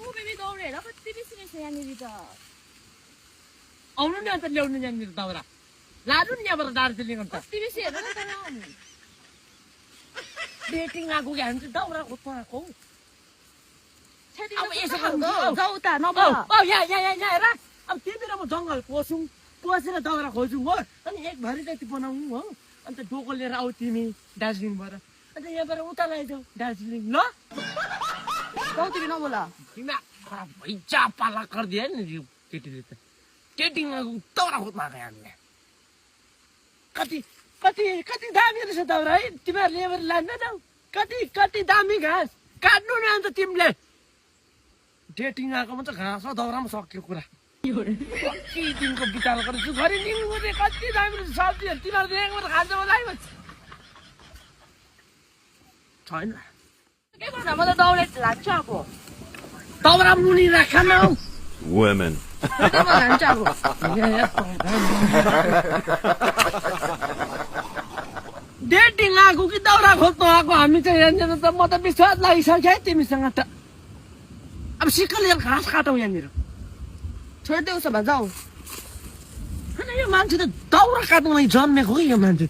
Baby दौडेर कति बिर्सिनेछ यहाँनिर त आउनु नि अन्त ल्याउनु यहाँनिर दाउरा लानु नि यहाँबाट दार्जिलिङ अन्त कति बेसी हेर न त डेटिङ आएको कि हामी चाहिँ दाउरा खोज्नु आएको अब यसो जाऊ त नबो यहाँ हेर अब त्यतिर म जङ्गल पसौँ पसेर दाउरा खोजौँ हो अनि एक भरि जति बनाउनु हो अन्त डोको लिएर आऊ तिमी दार्जिलिङबाट अन्त यहाँबाट उता लैजाऊ दार्जिलिङ ल जाऊ तिमी नबोल दिमाग खराब भइजा पाला गरिदियो नि यो केटीले त डेटिङ आएको दाउरा खोज्नु आएको हामीले कति कति कति दामी रहेछ दाउरा है तिमीहरूले यहाँबाट लाँदैनौ कति कति दामी घाँस काट्नु नि अन्त तिमीले डेटिङ आएकोमा त घाँस र दाउरामा सक्यो कुरा कति दिनको बिचार गरेछु घरि निङ्गु कति दामी रहेछ सब्जीहरू तिमीहरूले यहाँबाट खान्छ होला है छैन के गर्छ म त दौडे लाग्छ अब दाउरा मुनि राख न हौ Women. लान्छ अब डेटिङ आएको कि दाउरा खोज्नु आएको हामी चाहिँ यहाँनिर त म त विश्वास लागिसक्यो है तिमीसँग त अब सिक्का लिएर घाँस काटौँ यहाँनिर छोडिदेऊ उसो भए जाऊ होइन यो मान्छे त दाउरा काट्नुलाई जन्मेको कि यो मान्छे